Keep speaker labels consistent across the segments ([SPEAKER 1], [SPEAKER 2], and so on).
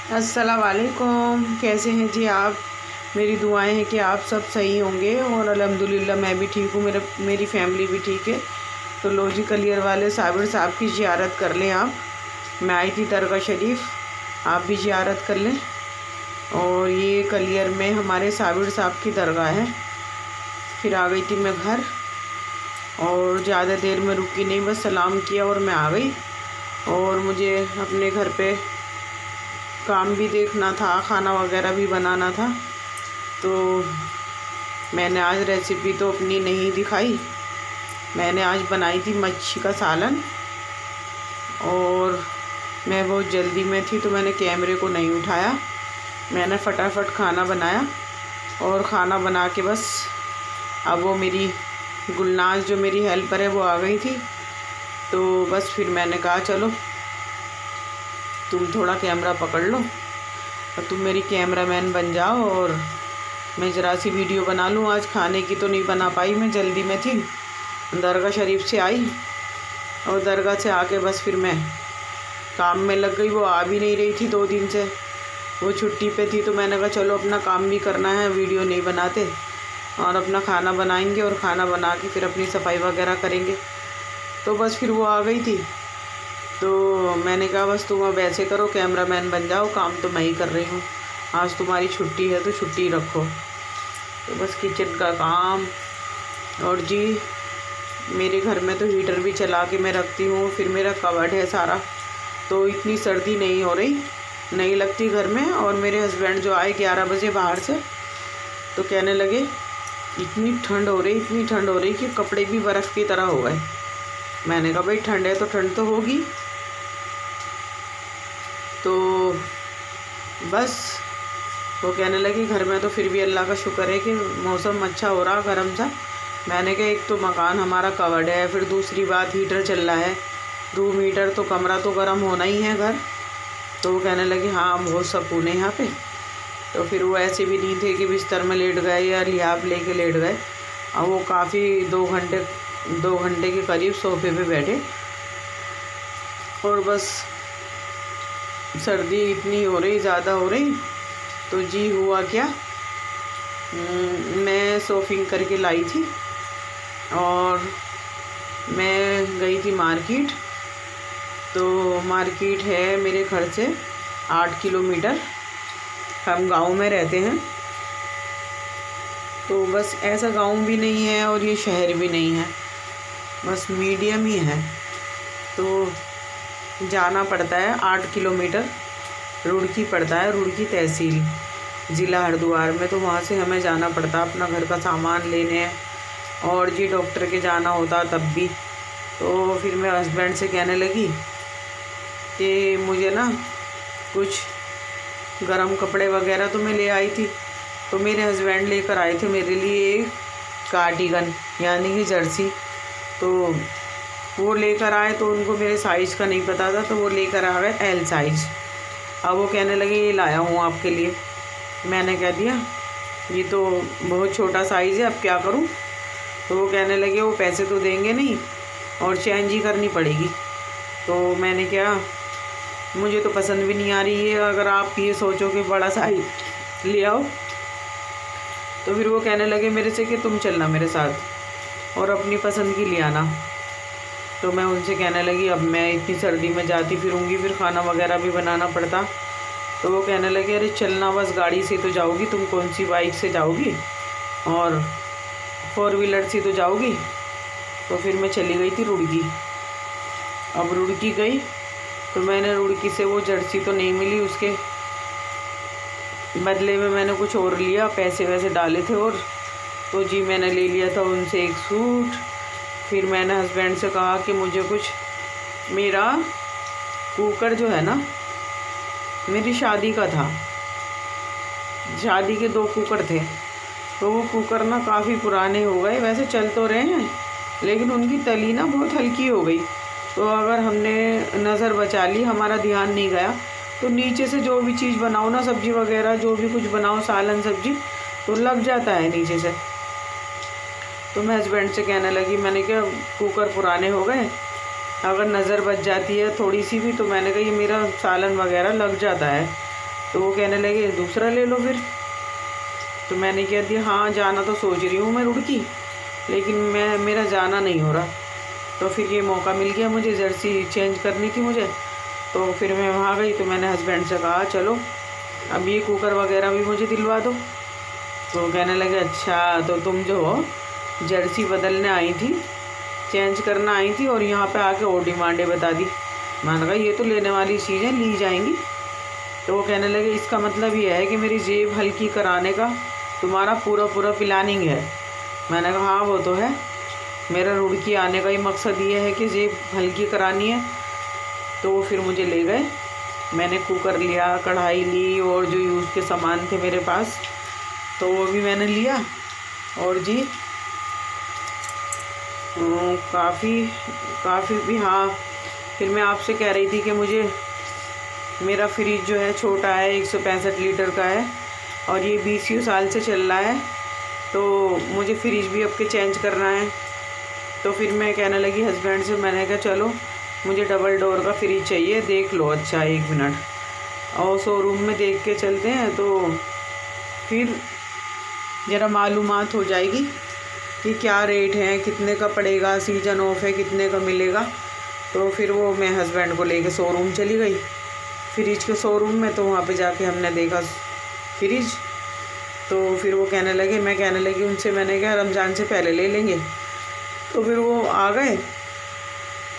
[SPEAKER 1] अस्सलाम वालेकुम। कैसे हैं जी आप? मेरी दुआएं हैं कि आप सब सही होंगे और अल्हम्दुलिल्लाह मैं भी ठीक हूँ, मेरी फैमिली भी ठीक है। तो लो जी, कलियर वाले साबिर साहब की ज़ियारत कर लें आप। मैं आई थी दरगाह शरीफ, आप भी ज़ियारत कर लें। और ये कलियर में हमारे साबिर साहब की दरगाह है। फिर आ गई थी मैं घर और ज़्यादा देर में रुकी नहीं, बस सलाम किया और मैं आ गई। और मुझे अपने घर पे काम भी देखना था, खाना वगैरह भी बनाना था। तो मैंने आज रेसिपी तो अपनी नहीं दिखाई। मैंने आज बनाई थी मच्छी का सालन और मैं बहुत जल्दी में थी तो मैंने कैमरे को नहीं उठाया। मैंने फटाफट खाना बनाया और खाना बना के बस अब वो मेरी गुलनाज जो मेरी हेल्पर है वो आ गई थी। तो बस फिर मैंने कहा चलो तुम थोड़ा कैमरा पकड़ लो और तुम मेरी कैमरामैन बन जाओ और मैं ज़रा सी वीडियो बना लूँ। आज खाने की तो नहीं बना पाई, मैं जल्दी में थी, दरगाह शरीफ से आई और दरगाह से आके बस फिर मैं काम में लग गई। वो आ भी नहीं रही थी, 2 दिन से वो छुट्टी पे थी। तो मैंने कहा चलो अपना काम भी करना है, वीडियो नहीं बनाते और अपना खाना बनाएंगे और खाना बना के फिर अपनी सफाई वगैरह करेंगे। तो बस फिर वो आ गई थी तो मैंने कहा बस तुम अब ऐसे करो, कैमरामैन बन जाओ, काम तो मैं ही कर रही हूँ, आज तुम्हारी छुट्टी है तो छुट्टी रखो। तो बस किचन का काम। और जी मेरे घर में तो हीटर भी चला के मैं रखती हूँ, फिर मेरा कवर्ड है सारा, तो इतनी सर्दी नहीं लगती घर में। और मेरे हस्बैंड जो आए 11 बजे बाहर से तो कहने लगे इतनी ठंड हो रही कि कपड़े भी बर्फ़ की तरह हो गए। मैंने कहा भाई ठंड है तो ठंड तो होगी। तो बस वो कहने लगे घर में तो फिर भी अल्लाह का शुक्र है कि मौसम अच्छा हो रहा, गर्म सा। मैंने कहा एक तो मकान हमारा कवर्ड है, फिर दूसरी बात हीटर चल रहा है, 2 मीटर तो कमरा तो गर्म होना ही है घर। तो वो कहने लगे हाँ बहुत सुकून है यहाँ पे। तो फिर वो ऐसे भी नहीं थे कि बिस्तर में लेट गए या लिहाफ लेके लेट गए। अब वो काफ़ी 2 घंटे के करीब सोफे पे बैठे और बस सर्दी इतनी हो रही, ज़्यादा हो रही। तो जी हुआ क्या, मैं शॉपिंग करके लाई थी और मैं गई थी मार्केट। तो मार्केट है मेरे घर से 8 किलोमीटर, हम गांव में रहते हैं। तो बस ऐसा गांव भी नहीं है और ये शहर भी नहीं है, बस मीडियम ही है। तो जाना पड़ता है 8 किलोमीटर, रुड़की पड़ता है, रुड़की तहसील, ज़िला हरिद्वार में। तो वहाँ से हमें जाना पड़ता अपना घर का सामान लेने और जी डॉक्टर के जाना होता तब भी। तो फिर मैं हस्बैंड से कहने लगी कि मुझे ना कुछ गरम कपड़े वगैरह तो मैं ले आई थी। तो मेरे हस्बैंड लेकर आए थे मेरे लिए एक कार्डिगन यानी कि जर्सी। तो वो लेकर आए तो उनको मेरे साइज़ का नहीं पता था, तो वो लेकर आ गए एल साइज़। अब वो कहने लगे ये लाया हूँ आपके लिए। मैंने कह दिया ये तो बहुत छोटा साइज़ है, अब क्या करूँ। तो वो कहने लगे वो पैसे तो देंगे नहीं और चेंज ही करनी पड़ेगी। तो मैंने क्या, मुझे तो पसंद भी नहीं आ रही है, अगर आप ये सोचो कि बड़ा साइज ले आओ। तो फिर वो कहने लगे मेरे से कि तुम चलना मेरे साथ और अपनी पसंद की ले आना। तो मैं उनसे कहने लगी अब मैं इतनी सर्दी में जाती फिरूँगी, फिर खाना वगैरह भी बनाना पड़ता। तो वो कहने लगे अरे चलना, बस गाड़ी से तो जाओगी तुम, कौन सी बाइक से जाओगी और 4 व्हीलर से तो जाओगी। तो फिर मैं चली गई थी रुड़की। अब रुड़की गई तो मैंने रुड़की से वो जर्सी तो नहीं मिली, उसके बदले में मैंने कुछ और लिया, पैसे वैसे डाले थे और तो जी मैंने ले लिया था उनसे एक सूट। फिर मैंने हस्बैंड से कहा कि मुझे कुछ, मेरा कुकर जो है ना मेरी शादी का था, शादी के 2 कुकर थे। तो वो कुकर ना काफ़ी पुराने हो गए, वैसे चल तो रहे हैं लेकिन उनकी तली ना बहुत हल्की हो गई। तो अगर हमने नज़र बचा ली, हमारा ध्यान नहीं गया, तो नीचे से जो भी चीज़ बनाओ ना, सब्ज़ी वगैरह जो भी कुछ बनाओ, सालन सब्ज़ी, तो लग जाता है नीचे से। तो मैं हस्बैंड से कहने लगी, मैंने क्या कुकर पुराने हो गए, अगर नज़र बच जाती है थोड़ी सी भी तो मैंने कहा ये मेरा सालन वगैरह लग जाता है। तो वो कहने लगे दूसरा ले लो फिर। तो मैंने कह दिया हाँ जाना तो सोच रही हूँ मैं रुड़की, लेकिन मेरा जाना नहीं हो रहा। तो फिर ये मौका मिल गया मुझे जर्सी चेंज करने की मुझे। तो फिर मैं वहाँ गई तो मैंने हस्बैंड से कहा चलो अब ये कुकर वगैरह भी मुझे दिलवा दो। तो कहने लगे अच्छा तो तुम जो हो जर्सी बदलने आई थी, चेंज करना आई थी और यहाँ पे आके और डिमांडें बता दी। मैंने कहा ये तो लेने वाली चीज़ें ली जाएंगी। तो वो कहने लगे इसका मतलब ये है कि मेरी जेब हल्की कराने का तुम्हारा पूरा प्लानिंग है। मैंने कहा हाँ वो तो है, मेरा रुड़की आने का ही मकसद ये है कि जेब हल्की करानी है। तो वो फिर मुझे ले गए, मैंने कुकर लिया, कढ़ाई ली और जो यूज़ के सामान थे मेरे पास तो वो भी मैंने लिया। और जी काफ़ी भी हाँ। फिर मैं आपसे कह रही थी कि मुझे मेरा फ्रिज जो है छोटा है, 165 लीटर का है और ये 20 साल से चल रहा है, तो मुझे फ्रिज भी अब के चेंज करना है। तो फिर मैं कहने लगी हस्बैंड से, मैंने कहा चलो मुझे डबल डोर का फ्रिज चाहिए, देख लो अच्छा 1 मिनट, और शोरूम में देख के चलते हैं तो फिर ज़रा मालूमात हो जाएगी कि क्या रेट है, कितने का पड़ेगा, सीजन ऑफ है कितने का मिलेगा। तो फिर वो मैं हस्बैंड को लेके शोरूम चली गई, फ्रिज के शोरूम में। तो वहाँ पे जाके हमने देखा फ्रिज। तो फिर वो कहने लगे, मैं कहने लगी उनसे, मैंने कहा रमज़ान से पहले ले लेंगे। तो फिर वो आ गए,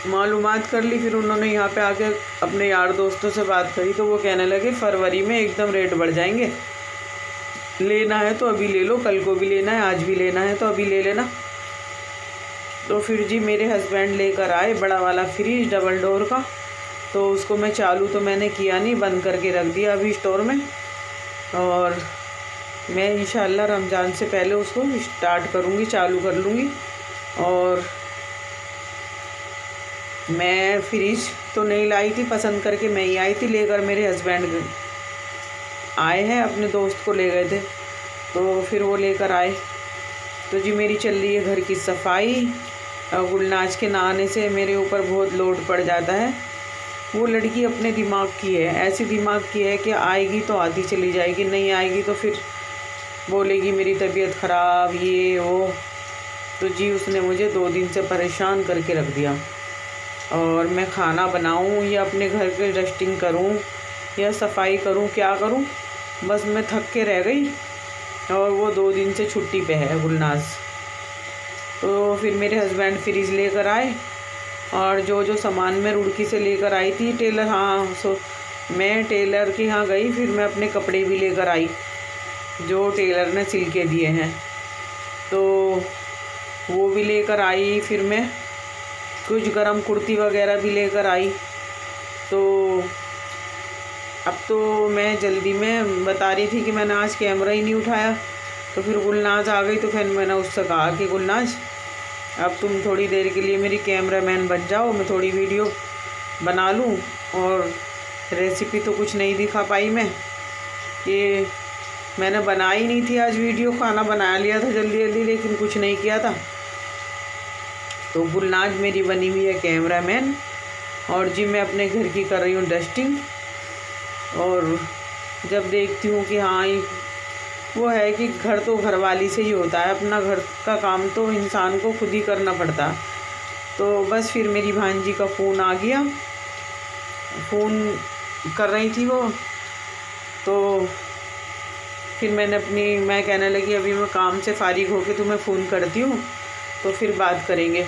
[SPEAKER 1] मालूमात कर ली। फिर उन्होंने यहाँ पे आके अपने यार दोस्तों से बात करी तो वो कहने लगे फरवरी में एकदम रेट बढ़ जाएंगे, लेना है तो अभी ले लो, कल को भी लेना है, आज भी लेना है तो अभी ले लेना। तो फिर जी मेरे हस्बैंड लेकर आए बड़ा वाला फ्रिज डबल डोर का। तो उसको मैं चालू तो मैंने किया नहीं, बंद करके रख दिया अभी स्टोर में। और मैं इंशाल्लाह रमज़ान से पहले उसको स्टार्ट करूँगी, चालू कर लूँगी। और मैं फ्रिज तो नहीं लाई थी, पसंद करके मैं ही आई थी लेकर, मेरे हस्बैंड आए हैं, अपने दोस्त को ले गए थे तो फिर वो लेकर आए। तो जी मेरी चल रही है घर की सफाई। गुलनाज के नहाने से मेरे ऊपर बहुत लोड पड़ जाता है। वो लड़की अपने दिमाग की है, ऐसी दिमाग की है कि आएगी तो आती चली जाएगी, नहीं आएगी तो फिर बोलेगी मेरी तबीयत ख़राब ये वो। तो जी उसने मुझे 2 दिन से परेशान करके रख दिया। और मैं खाना बनाऊं या अपने घर के डस्टिंग करूं या सफाई करूं, क्या करूं, बस मैं थक के रह गई। और वो 2 दिन से छुट्टी पे है गुलनाज। तो फिर मेरे हस्बैंड फ्रिज लेकर आए और जो सामान मैं रुड़की से लेकर आई थी टेलर, मैं टेलर के यहाँ गई, फिर मैं अपने कपड़े भी लेकर आई जो टेलर ने सिल के दिए हैं, तो वो भी लेकर आई। फिर मैं कुछ गरम कुर्ती वगैरह भी लेकर आई। तो अब तो मैं जल्दी में बता रही थी कि मैंने आज कैमरा ही नहीं उठाया। तो फिर गुलनाज आ गई तो फिर मैंने उससे कहा कि गुलनाज अब तुम थोड़ी देर के लिए मेरी कैमरामैन बन जाओ, मैं थोड़ी वीडियो बना लूँ। और रेसिपी तो कुछ नहीं दिखा पाई मैं, ये मैंने बनाई नहीं थी आज वीडियो, खाना बना लिया था जल्दी जल्दी लेकिन कुछ नहीं किया था। तो गुलनाज मेरी बनी हुई है कैमरामैन। और जी मैं अपने घर की कर रही हूँ डस्टिंग। और जब देखती हूँ कि हाँ वो है कि घर तो घरवाली से ही होता है, अपना घर का काम तो इंसान को खुद ही करना पड़ता। तो बस फिर मेरी भांजी का फ़ोन आ गया, फ़ोन कर रही थी वो। तो फिर मैं कहने लगी अभी मैं काम से फारिग होके तुम्हें फ़ोन करती हूँ तो फिर बात करेंगे।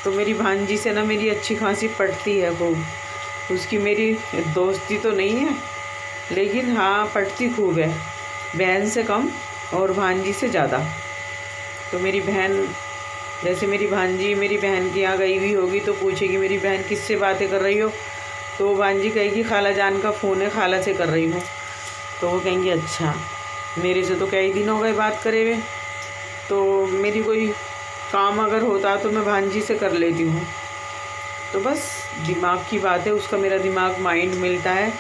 [SPEAKER 1] तो मेरी भांजी से ना मेरी अच्छी खासी पटती है खूब, उसकी मेरी दोस्ती तो नहीं है लेकिन हाँ पटती खूब है, बहन से कम और भांजी से ज़्यादा। तो मेरी बहन, जैसे मेरी भांजी मेरी बहन के यहाँ गई हुई होगी तो पूछेगी मेरी बहन किससे बातें कर रही हो, तो वो भांजी कहेगी खाला जान का फ़ोन है, खाला से कर रही हूँ। तो वो कहेंगे अच्छा, मेरे से तो कई दिन हो गए बात करे हुए। तो मेरी कोई काम अगर होता तो मैं भांजी से कर लेती हूँ। तो बस दिमाग की बात है, उसका मेरा दिमाग माइंड मिलता है।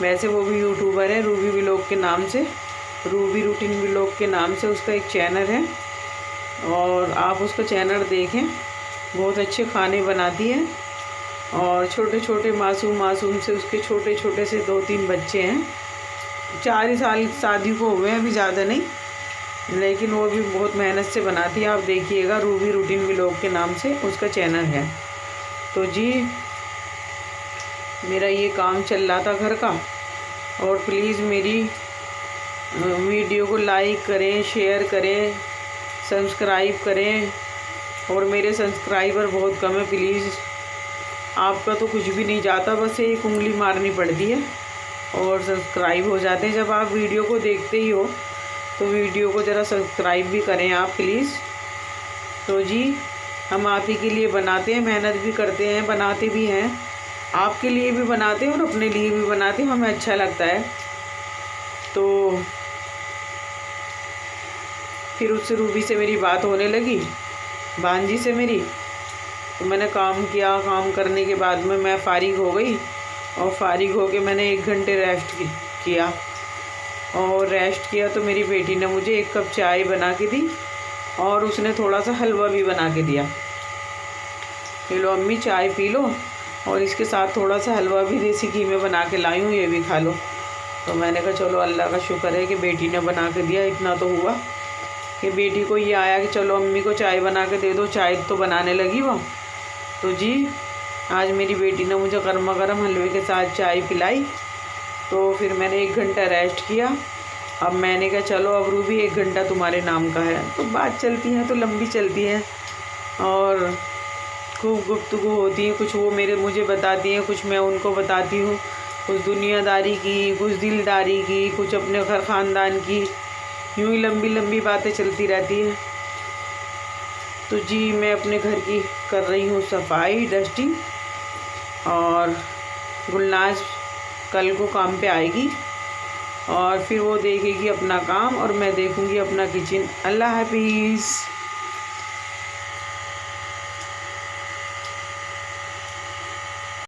[SPEAKER 1] वैसे वो भी यूट्यूबर है, रूबी व्लॉग के नाम से, रूबी रूटीन व्लॉग के नाम से उसका एक चैनल है और आप उसका चैनल देखें, बहुत अच्छे खाने बनाती है। और छोटे छोटे मासूम से उसके छोटे छोटे से 2-3 बच्चे हैं 4 ही साल शादी को हुए हैं, अभी ज़्यादा नहीं, लेकिन वो भी बहुत मेहनत से बनाती है। आप देखिएगा, रूबी रूटीन व्लॉग के नाम से उसका चैनल है। तो जी मेरा ये काम चल रहा था घर का, और प्लीज़ मेरी वीडियो को लाइक करें, शेयर करें, सब्सक्राइब करें। और मेरे सब्सक्राइबर बहुत कम है, प्लीज़ आपका तो कुछ भी नहीं जाता, बस एक उंगली मारनी पड़ती है और सब्सक्राइब हो जाते हैं। जब आप वीडियो को देखते ही हो तो वीडियो को ज़रा सब्सक्राइब भी करें आप प्लीज़। तो जी हम आप ही के लिए बनाते हैं, मेहनत भी करते हैं, बनाते भी हैं, आपके लिए भी बनाते हैं और अपने लिए भी बनाते हैं, हमें अच्छा लगता है। तो फिर उससे रूबी से मेरी बात होने लगी, भांजी से मेरी। तो मैंने काम किया, काम करने के बाद में मैं फ़ारिग हो गई, और फ़ारिग हो के मैंने 1 घंटे रेस्ट किया। और रेस्ट किया तो मेरी बेटी ने मुझे 1 कप चाय बना के दी, और उसने थोड़ा सा हलवा भी बना के दिया। ये लो अम्मी चाय पी लो, और इसके साथ थोड़ा सा हलवा भी देसी घी में बना के लाई हूँ, ये भी खा लो। तो मैंने कहा चलो अल्लाह का शुक्र है कि बेटी ने बना के दिया। इतना तो हुआ कि बेटी को ये आया कि चलो अम्मी को चाय बना के दे दो, चाय तो बनाने लगी वो। तो जी आज मेरी बेटी ने मुझे गर्मा गर्म हलवे के साथ चाय पिलाई। तो फिर मैंने 1 घंटा रेस्ट किया। अब मैंने कहा चलो अब रूबी 1 घंटा तुम्हारे नाम का है। तो बात चलती है तो लंबी चलती है, और खूब गुफ्तगू होती है, कुछ वो मुझे बताती हैं, कुछ मैं उनको बताती हूँ, कुछ दुनियादारी की, कुछ दिलदारी की, कुछ अपने घर ख़ानदान की, यूँ ही लंबी लंबी बातें चलती रहती हैं। तो जी मैं अपने घर की कर रही हूँ सफाई, डस्टिंग, और गुलनाज कल को काम पे आएगी, और फिर वो देखेगी अपना काम और मैं देखूँगी अपना किचन। अल्लाह हाफिज़।